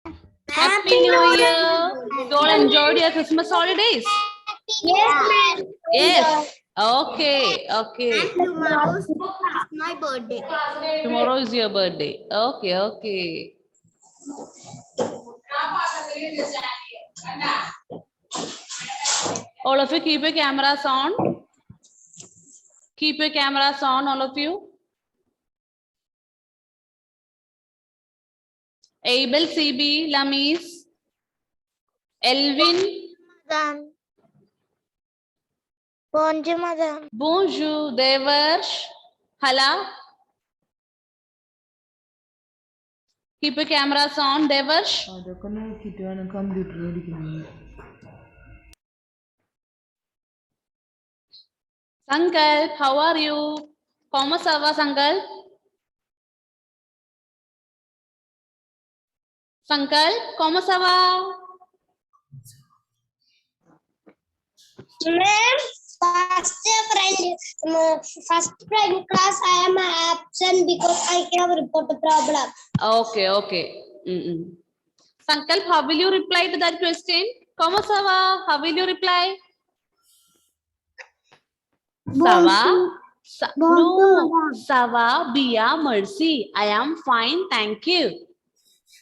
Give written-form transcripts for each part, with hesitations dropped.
Happy New Year. You all enjoyed your Christmas holidays? Yes, ma'am. Yes. Okay. Okay. And tomorrow is my birthday. Tomorrow is your birthday. Okay. Okay. All of you keep your cameras on. Keep your cameras on, all of you. Abel, CB, Lamis, Elvin. Madam. Bonjour, madam. Bonjour, Devarsh. Hala. Keep your cameras on, Devarsh. Sankalp, how are you? Comment ça va, Sankalp? Sankalp, comment ça va? Ma'am, first friend class I am absent because I have report the problem. Okay, okay. Sankalp, how will you reply to that question? Comment ça va? How will you reply? Ça va? No, ça va, Bia, merci. I am fine, thank you.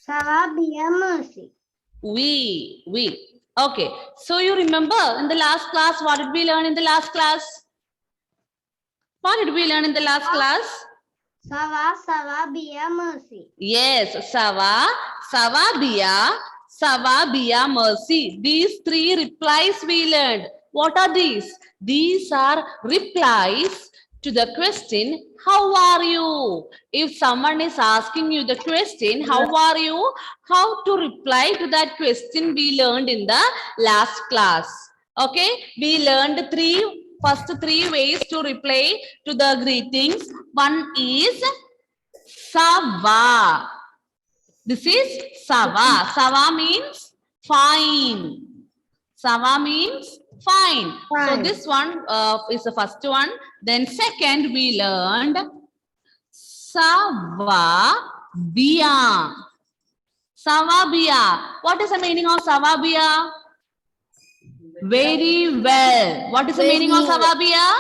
Ça va bien, merci. We. Okay, so you remember in the last class, what did we learn in the last class? What did we learn in the last class? Ça va bien, merci. Yes, ça va Bia, merci. These three replies we learned. What are these? These are replies to the question, how are you? If someone is asking you the question, how are you? How to reply to that question we learned in the last class. Okay, we learned first three ways to reply to the greetings. One is Sava. This is Sava. Sava means fine. Sava means fine. So this one is the first one. Then second we learned Sava Bia. Sava Bia. What is the meaning of Sava Bia? Very well. What is the meaning of Sava Bia?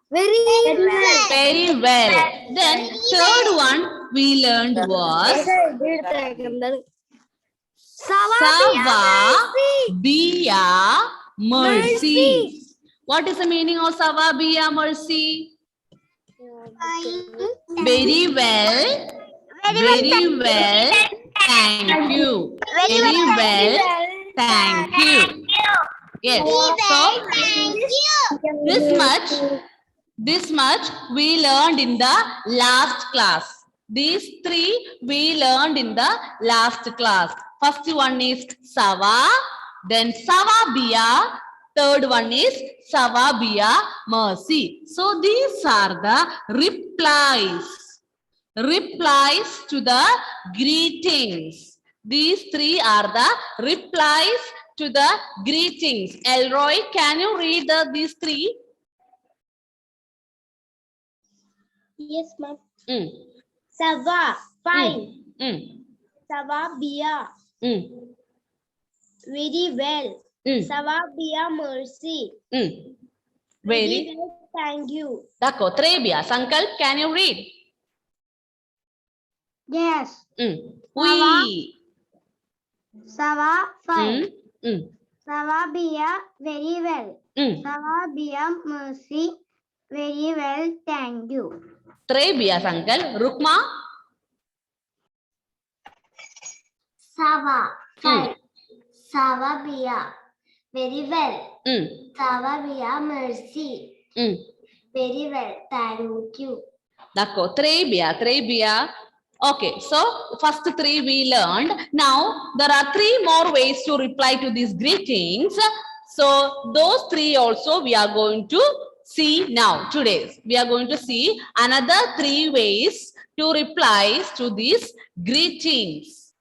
Very well. Then third one we learned was Sava Bia Mercy. What is the meaning of Sava Bia Mercy? Very well. Very well. Thank you. Very well. Thank you. Yes. So this much we learned in the last class. These three we learned in the last class. First one is Sava, then Sava Bia, third one is Sava Bia Mercy. So these are the replies to the greetings. These three are the replies to the greetings. Elroy, can you read these three? Yes, ma'am. Ça va, fine. Ça va bien. Very well. Ça va bien, merci. Very well, thank you. D'accord, très bien. Sankalp, can you read? Yes. Oui. Ça va, fine. Ça va bien, very well. Ça Mm. va bien, merci. Very well, thank you. Très bien, Sankalp. Rukma? Ça va, fine. Ça va bien, very well. Ça va bien, merci. Very well, thank you. D'accord, très bien, très bien. Okay, so first three we learned. Now there are three more ways to reply to these greetings. So those three also we are going to see now today. We are going to see another three ways to reply to these greetings.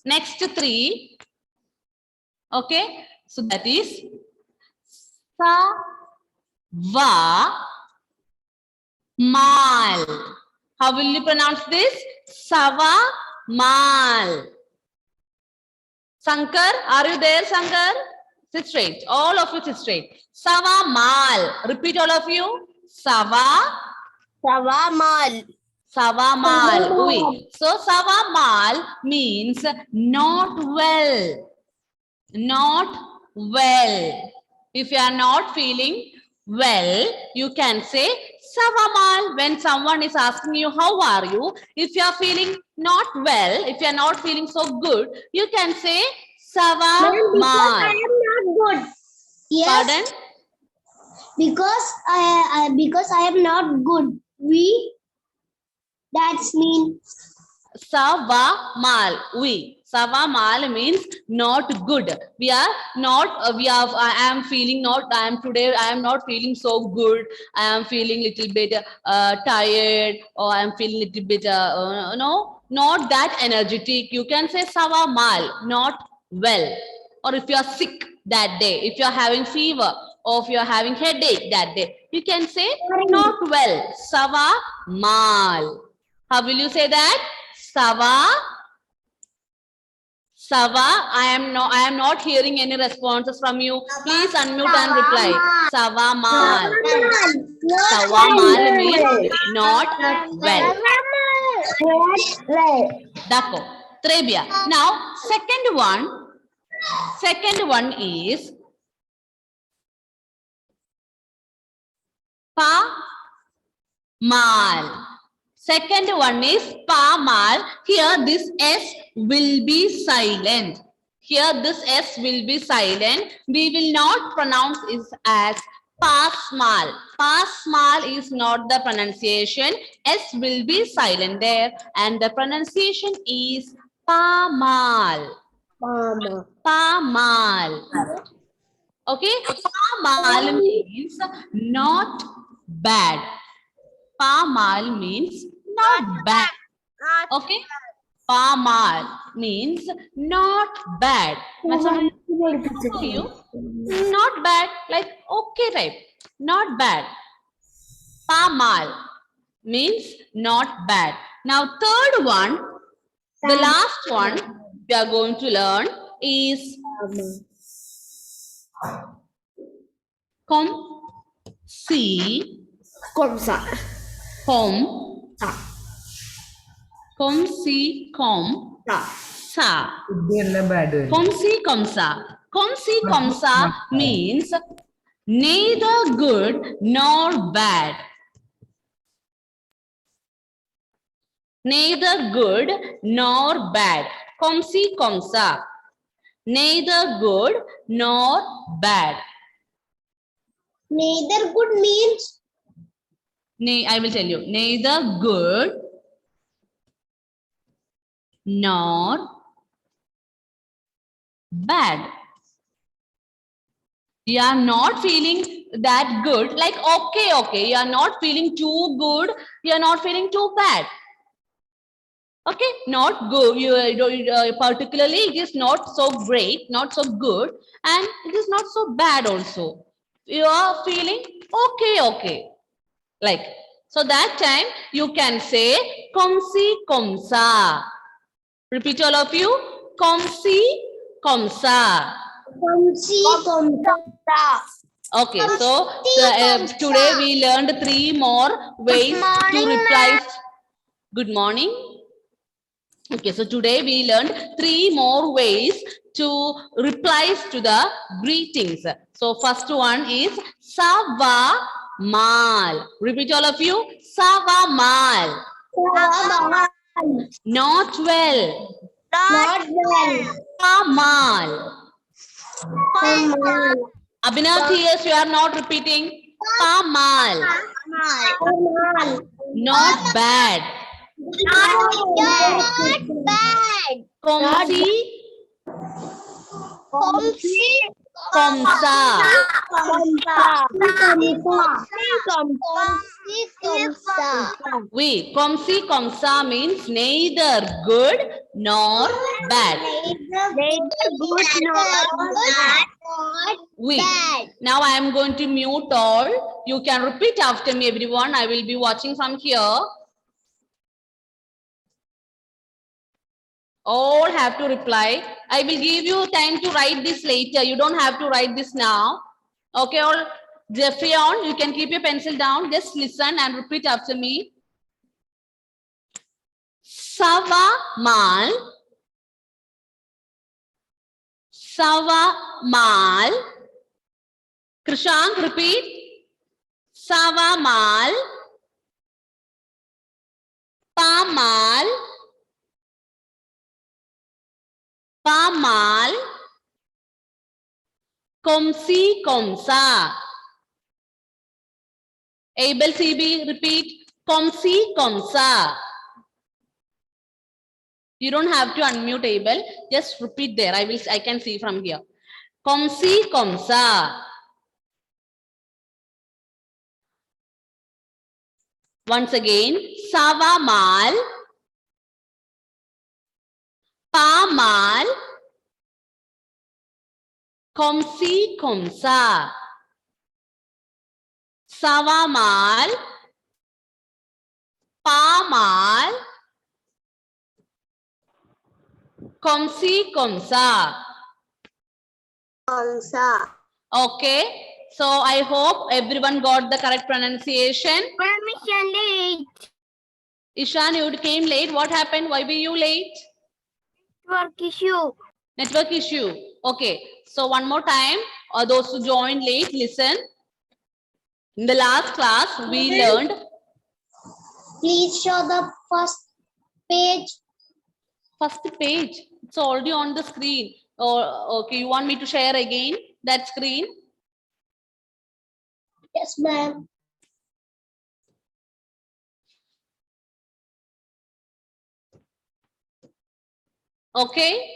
Next three. Okay, so that is Sa Va Mal. How will you pronounce this? Sava mal. Sankar, are you there, Sankar? Sit straight. All of you sit straight. Sava mal. Repeat, all of you. Sava. Sawa mal. Sava mal. Oui. So sava mal means not well. Not well. If you are not feeling well, you can say Savamal. When someone is asking you, how are you? If you are feeling not well, if you are not feeling so good, you can say Savamal. I am not good. Yes. Pardon? Because I am not good. That's mean. Savamal. Oui. Savamal means not good. We are not, I am feeling not, I am not feeling so good. I am feeling little bit tired, or I am feeling little bit, no, not that energetic. You can say Savamal, not well. Or if you are sick that day, if you are having fever, or if you are having headache that day, you can say not well. Savamal. How will you say that? Sava. I am not hearing any responses from you. Please unmute and reply. Sava mal. Sava mal means not well. D'accord. Très bien. Now, second one is pa mal. Second one is pa mal. Here this S will be silent. Here this S will be silent. We will not pronounce it as pasmal. Pasmal is not the pronunciation. S will be silent there, and the pronunciation is pamal. Pamal. Okay, pamal means not bad. Pamal means not bad. Okay, pamal means not bad. You not bad, like okay type, not bad. Pamal means not bad. Now third one, the last one we are going to learn is com si Komsa. com si com sa. Com si com sa means neither good nor bad. Neither good nor bad. Com si com sa. Neither good nor bad. Neither good means? I will tell you. Neither good nor bad. You are not feeling that good, like okay. You are not feeling too good. You are not feeling too bad. Okay, not good. Particularly, it is not so great, not so good, and it is not so bad also. You are feeling okay. Like, so that time you can say com si com sa. Repeat, all of you. Com si com sa. Com si com sa. Okay, so today we learned 3 more ways to reply. Good morning. Okay, so today we learned 3 more ways to reply to the greetings. So first one is Sava mal. Repeat, all of you. Sava mal. Not well. Not well. Pamal. Abhinav, yes, you are not repeating. Pamal. Not bad. Not bad. Komsi. Komsa. Wait, komsi komsa means neither good nor bad. Neither good nor bad. Wait. Now I am going to mute all. You can repeat after me, everyone. I will be watching from here. All have to reply. I will give you time to write this later. You don't have to write this now. Okay, all Jeffrey on. You can keep your pencil down. Just listen and repeat after me. Sava mal. Sava mal. Krishank, repeat. Sava mal. Pamal. Pamal. Komsi komsa. Abel CB, repeat. Komsi komsa. You don't have to unmute Abel. Just repeat there. I can see from here. Komsi komsa. Once again. Sava mal. Pamal. Komsi komsa. Sava mal. Pamal. Komsi komsa. Komsa. Okay. So I hope everyone got the correct pronunciation. Permission late. Ishan, you came late. What happened? Why were you late? Network issue. Network issue. Okay. So one more time. Those who joined late, listen. In the last class, we learned. Please show the first page. First page. It's already on the screen. Oh, okay. You want me to share again that screen? Yes, ma'am. Okay.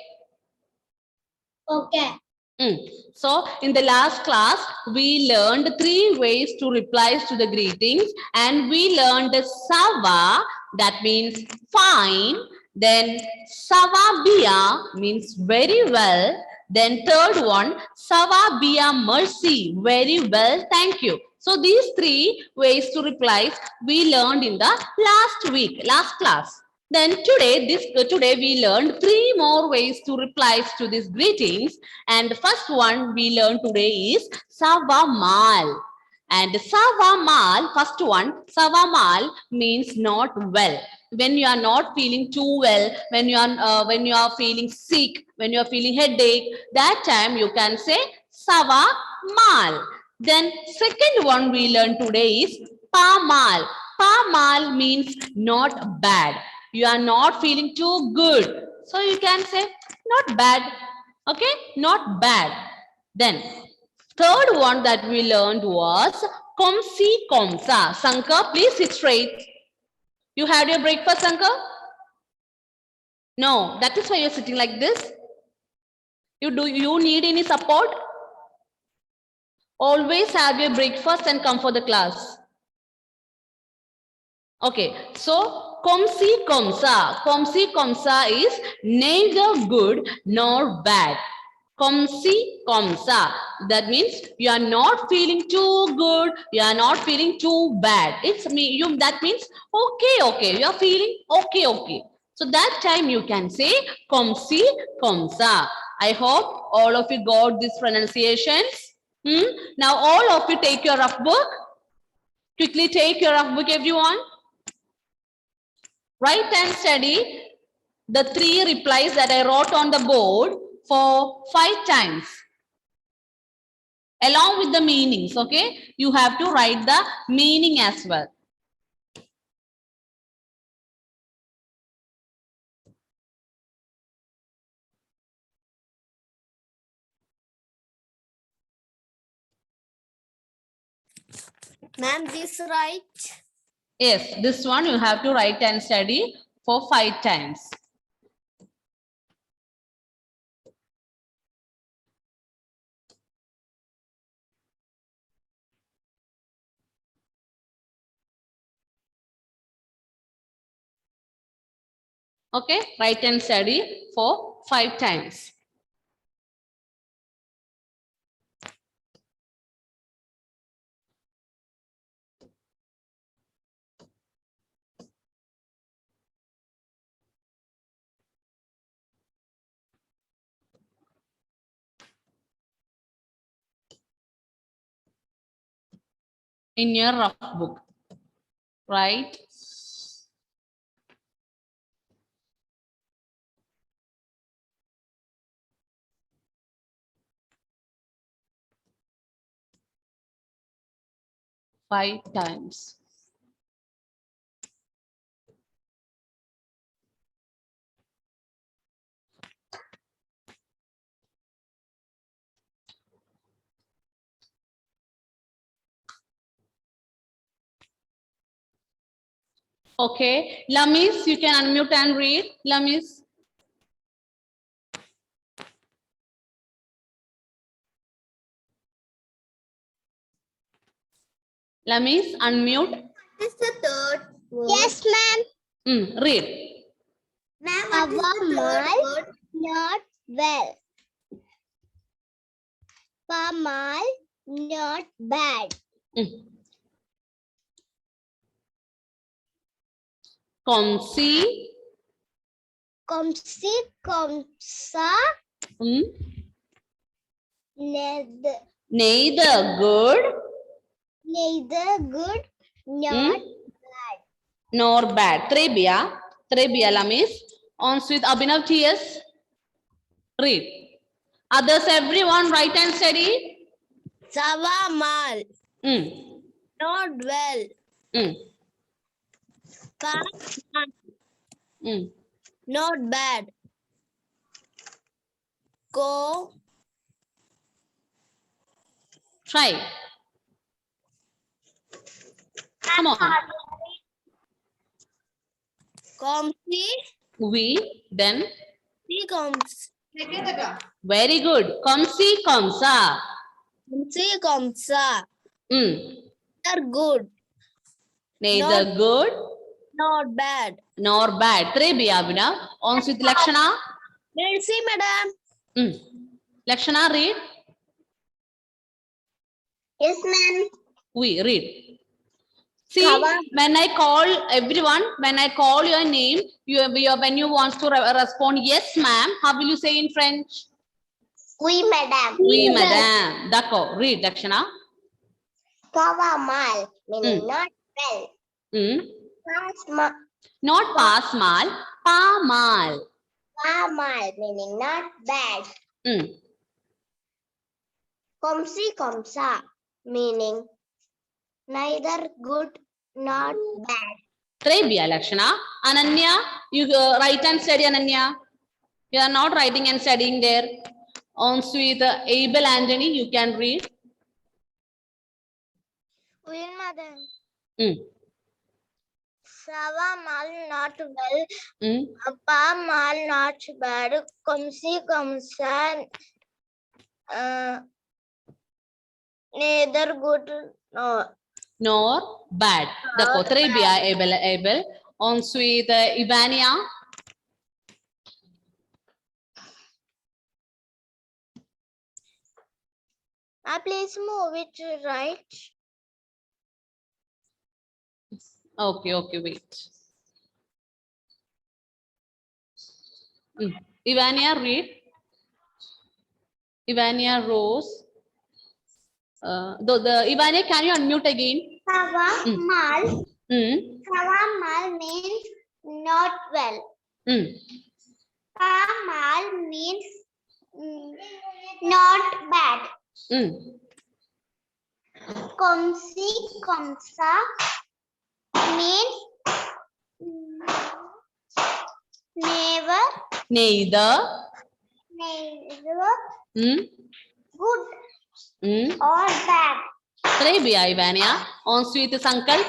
Okay. So in the last class, we learned 3 ways to reply to the greetings, and we learned Sava, that means fine. Then Savabia means very well. Then third one, Savabia mercy, very well, thank you. So these 3 ways to reply we learned in the last class. Then today we learned 3 more ways to reply to these greetings. And the first one we learned today is Savamal. And Savamal, first one, Savamal means not well. When you are not feeling too well, when you are feeling sick, when you are feeling headache, that time you can say Savamal. Then second one we learned today is Pamal. Pamal means not bad. You are not feeling too good. So you can say not bad. Okay, not bad. Then third one that we learned was Komsi Komsa. Sankar, please sit straight. You had your breakfast, Sankar? No, that is why you're sitting like this. You need any support? Always have your breakfast and come for the class. Okay, so Komsi Komsa. Komsi Komsa is neither good nor bad. Komsi Komsa. That means you are not feeling too good, you are not feeling too bad. That means okay. You are feeling okay. So that time you can say Komsi Komsa. I hope all of you got these pronunciations. Now all of you take your rough book. Quickly take your rough book, everyone. Write and study the 3 replies that I wrote on the board for 5 times. Along with the meanings, okay? You have to write the meaning as well. Ma'am, this right? Yes, this one you have to write and study for 5 times. Okay, write and study for 5 times. in your rough book, right? Five times. Okay, Lamis, you can unmute and read. Lamis. Lamis, unmute. What is the third word? Yes, ma'am. Read. Ma'am, what is the third word? Not well. Pamal, not bad. Komsi. Komsi, komsa, neither Neither good, not bad. nor bad. Trebia. Trebia, Lamis. On with Abhinav TS. Read. Others, everyone, write and study. Savamal, not well. Pamal, not bad. Go, Try. Come on. komsi, We, then. si koms. Very good. Komsi, komsa. Komsi, komsa. They're good, Neither good not bad. nor bad. Trebia, Abhinav. On with Lakshana. Merci, madam. Lakshana, read. Yes, ma'am. We read. See, when I call everyone, when I call your name, when you want to respond, yes, ma'am, how will you say in French? Oui, madam. Oui, madam. D'accord. Read, Lakshana. Kava mal, meaning not well. Pass Not pass mal, pa mal. pa mal, meaning not bad. Komsi komsa, meaning neither good not bad. Trebia, Lakshana. Ananya, you write and study, Ananya. You are not writing and studying there. On with Abel Anthony, you can read. Oui, madam. Sava mal not well. Pa mal not bad. Komsi komsa, neither good Nor bad. The Trebia, Abel. On with Ivania. Please move it to right. Okay, wait. Ivania, read. Ivania Rose. Ivania, can you unmute again? Sava mal. Sava mal means not well. Pa mal means not bad. Komsi komsa means neither good or bad. Trebia, Ivania. On with Sankalp.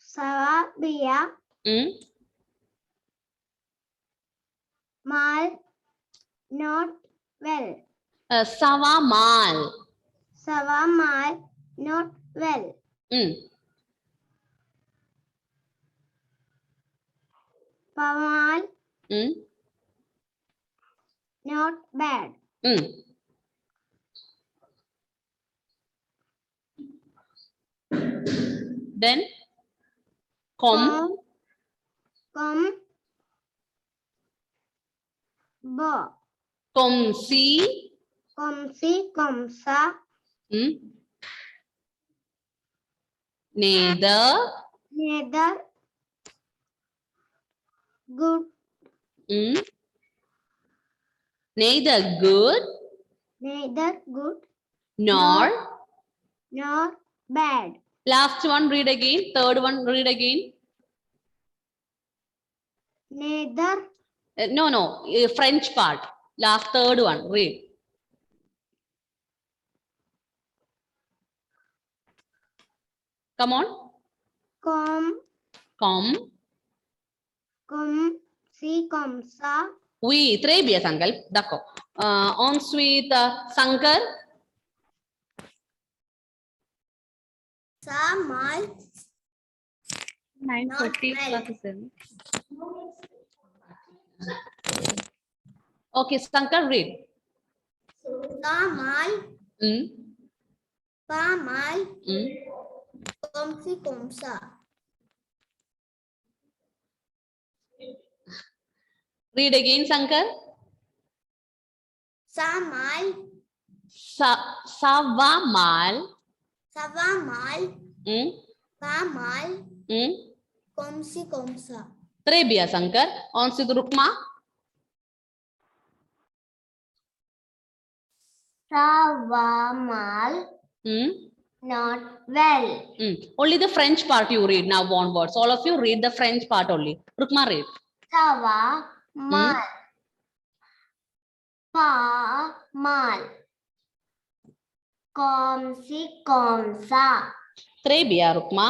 Savabia mal not well. Sava mal. Sava mal not well. Pamal not bad. Then kom bo. komsi Komsi, komsa. Neither. Neither. Good. Neither good Neither good nor. nor bad. Last one, read again. Third one, read again. Neither. No, French part. Last, third one, read. Come on. Com, si, komsa. Oui, très bien, Sankalp. D'accord. Ensuite, Sankar. Sa, mal. 9:30 well. classes. Okay, Sankar, read. Sa, mal. Mm, Pa, mal. mm. Komsi, komsa. Read again, Sankar. Sa, mal. Sava mal. Sava, mal. Mm, Pa, mal. mm. Komsi, komsa. Très bien, Sankar. Ensuite, Rukma. Sava, mal. Mm, Not well. Only the French part you read now onwards. All of you read the French part only. Rukma, read. Sava, mal. Pa, mal. Komsi, komsa. Très bien, Rukma.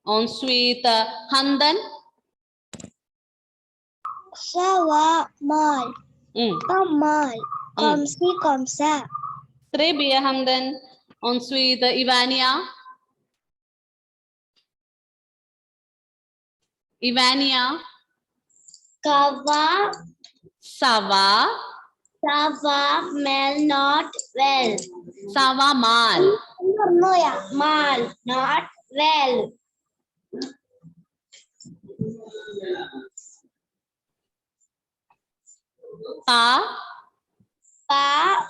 Ensuite, Handan. Sava, mal. Pa, mal. Komsi, komsa. Très bien, Handan. Ensuite, Ivania. Kava, Sava. sava, mal, not well. Sava mal. No, yeah. Mal, not well. Pa. Pa,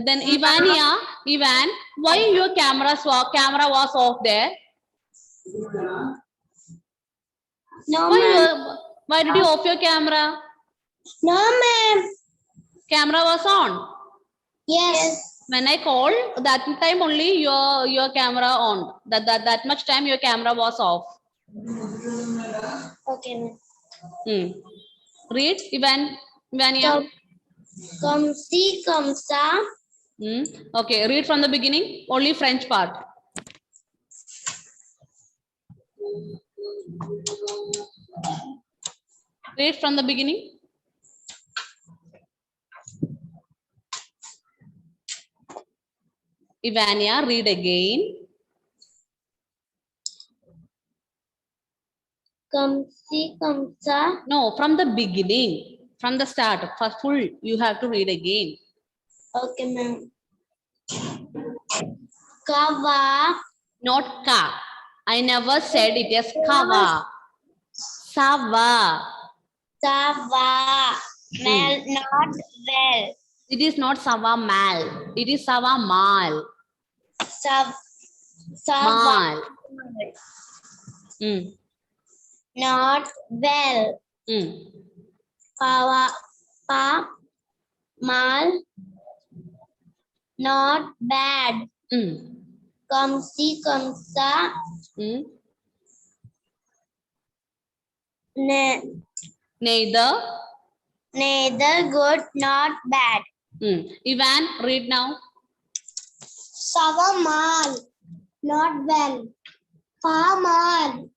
Then Ivania. Ivan, why your camera was off there? no, ma'am. Why did you off your camera? No, ma'am. Camera was on. Yes. When I called, that time only your camera on. That much time your camera was off. Okay, ma'am. Read, Ivania. Komsi, komsa. Okay, read from the beginning. Only French part. Read from the beginning. Ivania, read again. Komsi, komsa. No, from the beginning. From the start. For full, you have to read again. Okay, ma'am. Kava. Not ka. I never said it is kava. Sava. Sava. Mal, not well. It is not sava mal. It is sava mal. Sava. Mal. Not well. Pava. Pa. Mal. Not bad. Komsi, komsa. Neither. Neither good, not bad. Ivan, read now. Sava, mal. Not well. Pa, mal.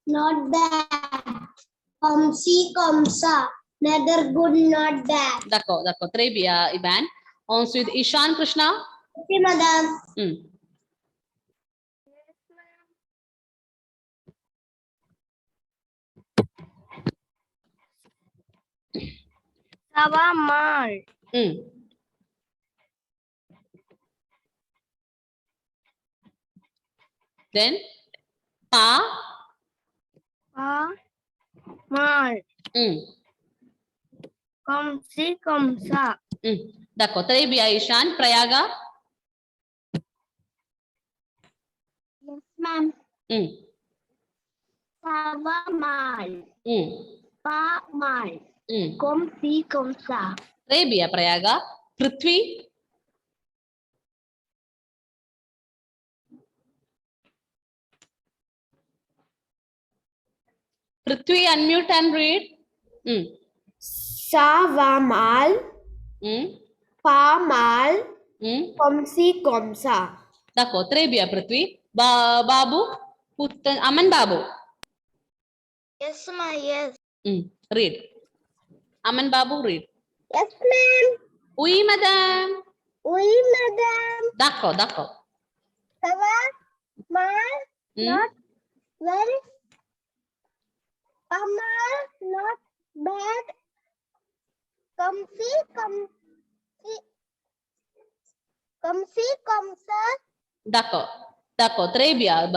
Not bad. Komsi, komsa. Neither good, not bad. D'accord. Très bien, Ivan. Ensuite, Ishan Krishna. Okay, madam. Sava, mal. Then, pa. Pa, mal. Kamsi kamsa. D'accord. Très bien, Ishan. Prayaga. Yes, ma'am. Sawa mal. Pa mal. Kamsi kamsa. Très bien, Prayaga. Prithvi. Prithvi, unmute and read. Savamal, Pamal, Komsi Komsa. D'accord. Très bien, Prithvi. Babu. Aman Babu. Yes, ma'am. Yes. Read. Aman Babu, read. Yes, ma'am. Oui, madame. Oui, madam. D'accord, d'accord. Sawa mal. Not well. Pamal. Not bad. Kamsi kamsa. D'accord. D'accord. Très bien,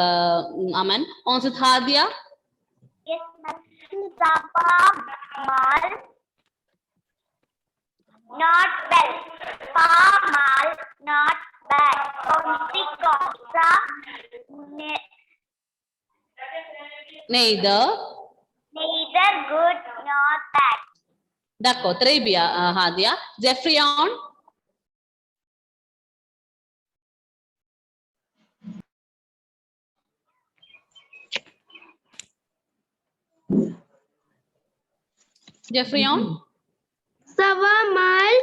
Aman. Ensuite, Hadia. Yes, ma'am. Sawa mal. Not well. Pamal. Not bad. Kamsi kamsa. Neither. Neither good nor bad. D'accord. Très bien, Hadia. Jeffrion. Jeffrion. Sawa mal.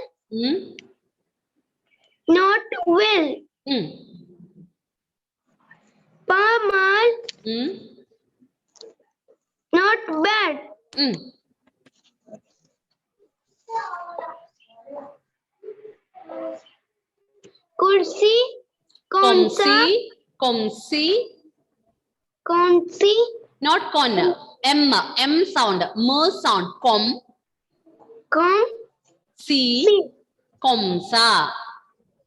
Not well. Pamal. Not bad. Kursi. Komsi. Komsi. Konsi. Not corner. M sound. M sound. Kom. Kom. Si. Komsa.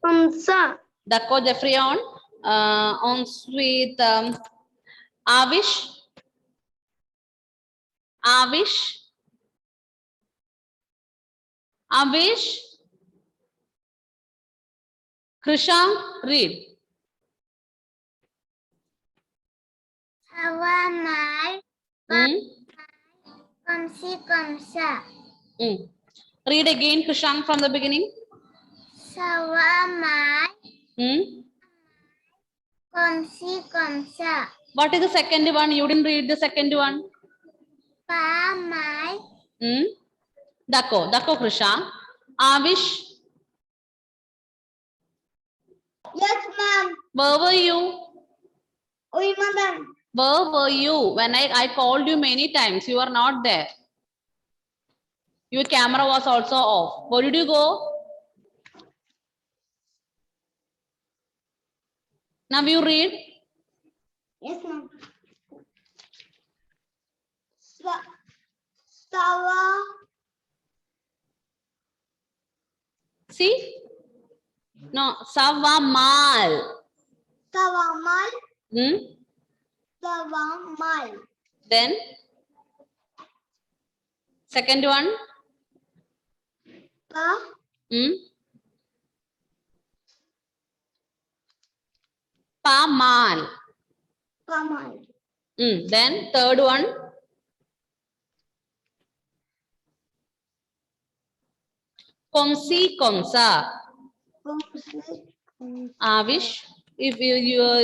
Kamsa. D'accord, Jeffrion. Ensuite, Avish. Avish. Avish. Krishan, read. Sawa mal. Kamsi kamsa. Read again, Krishan, from the beginning. Sawa mal. Kamsi kamsa. What is the second one? You didn't read the second one. Pa mal. D'accord, d'accord, Krishan. Avish, Yes, ma'am. where were you? Oui, madam. Where were you? When I called you many times, you are not there. Your camera was also off. Where did you go? Now you read. Yes, ma'am. Sawa. See? No, Savamal. Sawa mal. Hmm? Sawa mal. Then, second one. Pa. Pamal. Pamal. Then, third one. Komsi Komsa. Avish, if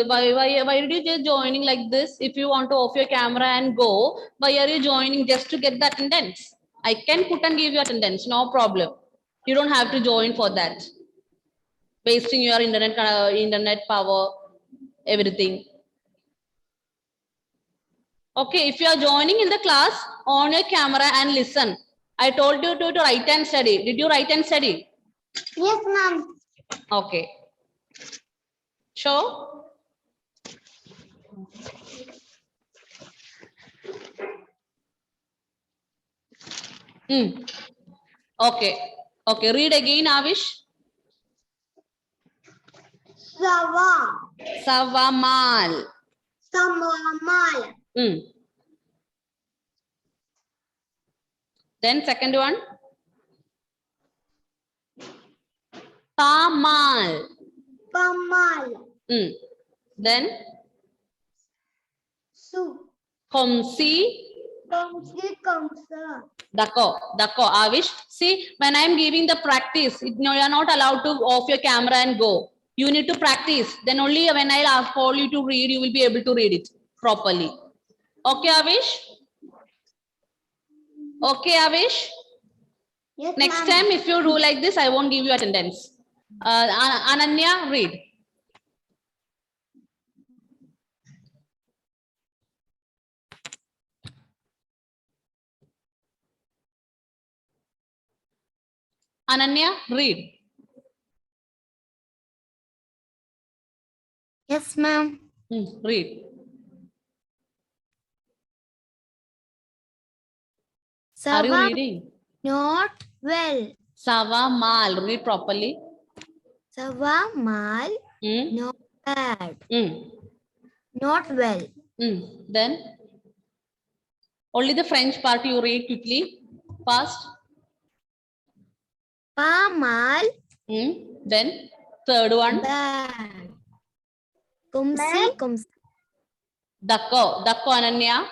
why did you just joining like this? If you want to off your camera and go, why are you joining just to get the attendance? I can put and give you attendance, no problem. You don't have to join for that. Wasting your internet power, everything. Okay, if you are joining in the class, on your camera and listen. I told you to write and study. Did you write and study? Yes, ma'am. Okay. Sure. Okay. Okay. Read again, Avish. Sawa. Savamal. Samamal. Then second one. Kamal. Kamal. Then Su. Komsi. Komsi Kamsa. Dako, Avish. See, when I am giving the practice, you are not allowed to off your camera and go. You need to practice. Then only when I ask for you to read, you will be able to read it properly. Okay, Avish? Okay, Avish? Yes, Next ma'am. time, if you do like this, I won't give you attendance. Ananya, read. Ananya, read. Yes, ma'am. Read. Are you reading? Not well. Savamal, read properly. Mal. Not bad. Not well. Then only the French part you read quickly, fast. Mal. Then third one. Bad. Kumsi Kumsa. Dako Ananya.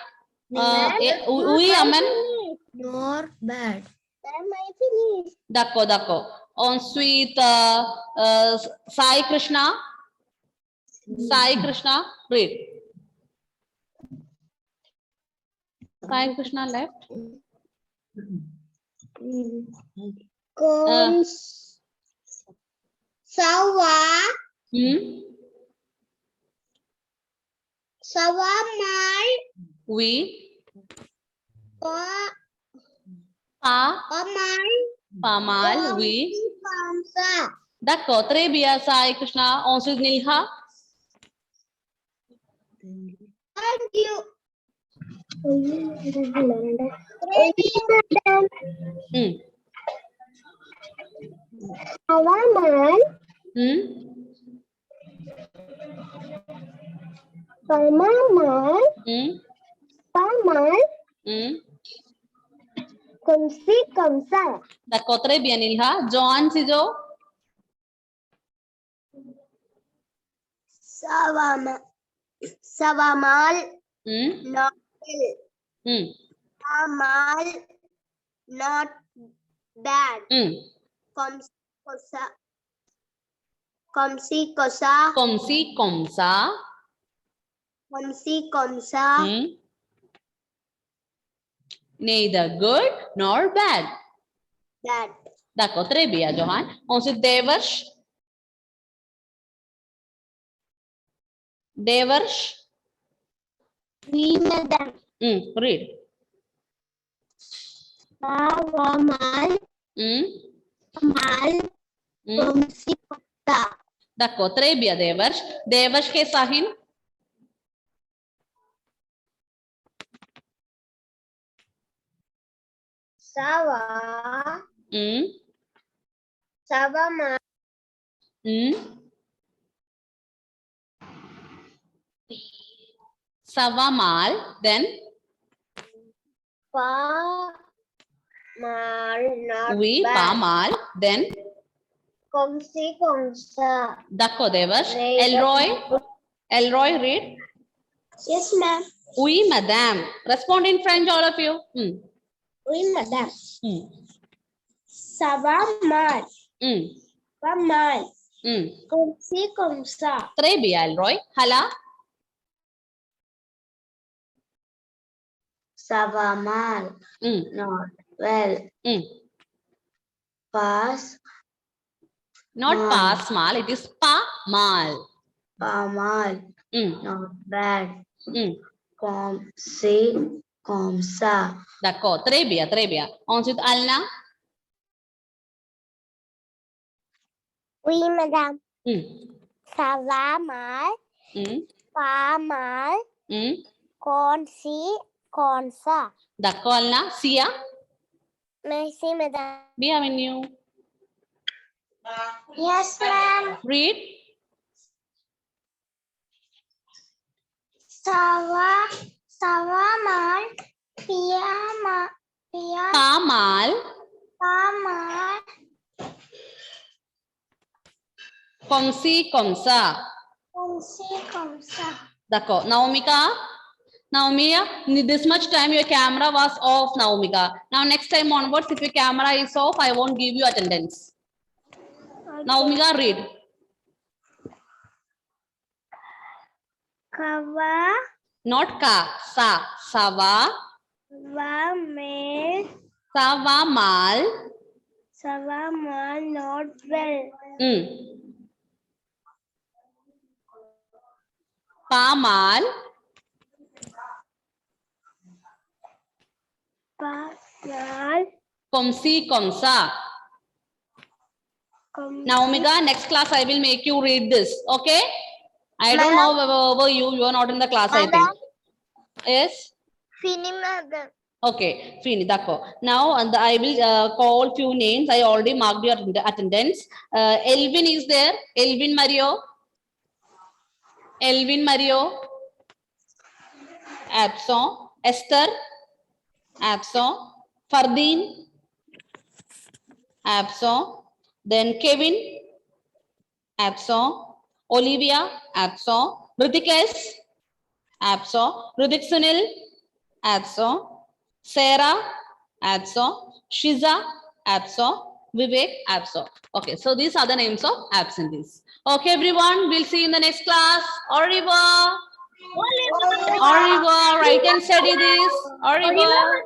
Ui Aman. Not bad. Dako. Ensuite, Sai Krishna. Read. Sai Krishna left. Mal. We. Pamal. We. Dako. Trebia Sai Krishna. Ensuite Nilha. Thank you. Mal. Mal. Kumsi Kamsa. Dako. Trebia Nilha. John Sijo. Savamal. Not well. Mal. Not bad. Komsi Komsa. Neither good nor bad. Bad. Dako. Trebia Johan. Ensuite Devarsh. We madam. Read. Mal. Komsi Komsa. Dako. Trebia Devarsh. Devarsh ke Sahin. Savamal. Savamal. Then Mal. Not we. bad. Pamal. Then Komsi Komsa. Dako Devarsh. Elroy. Read. Yes, ma'am. Oui, madame. Respond in French, all of you. Oui, madame. Ça va mal. Pas mal. Komsi Komsa. Très bien, Elroy. Hala. Ça va mal. Not well. Pass. Not pass mal. It is pa mal. Pas mal. Not bad. Komsi Komsa. D'accord. Très bien, très bien. Ensuite, Alna. Oui, madame. Ça va mal. Pas mal. Komsi Komsa. D'accord, Alna. Sia. Merci, madame. Bienvenue. Yes, ma'am. Read. Ça va mal. Pa mal. Pas mal. Komsi, Komsa. D'accord. Naumika? Naumia, this much time your camera was off, Naumika. Now next time onwards, if your camera is off, I won't give you attendance. Naumika, read. Kava Not ka, sa. Sava, va me sava mal. sava mal not well. Pamal, Pamal Komsi, Komsa. Naumika, next class I will make you read this. Okay? I don't know whether you are not in the class, I think. Madam. Yes? Fini madam. Okay, fini, d'accord. Now I will call few names. I already marked your attendance. Elvin is there. Elvin Mario. Elvin Mario. Absent. Esther. Absent. Fardeen. Absent. Then Kevin. Absent. Olivia. Absent. Hrithikesh. Absent. Hrithik Sunil. Absent. Sarah. Absent. Shiza. Absent. Vivek. Absent. Okay, so these are the names of absentees. Okay, everyone, we'll see you in the next class. Au revoir. Au revoir. Write and study this. Au revoir.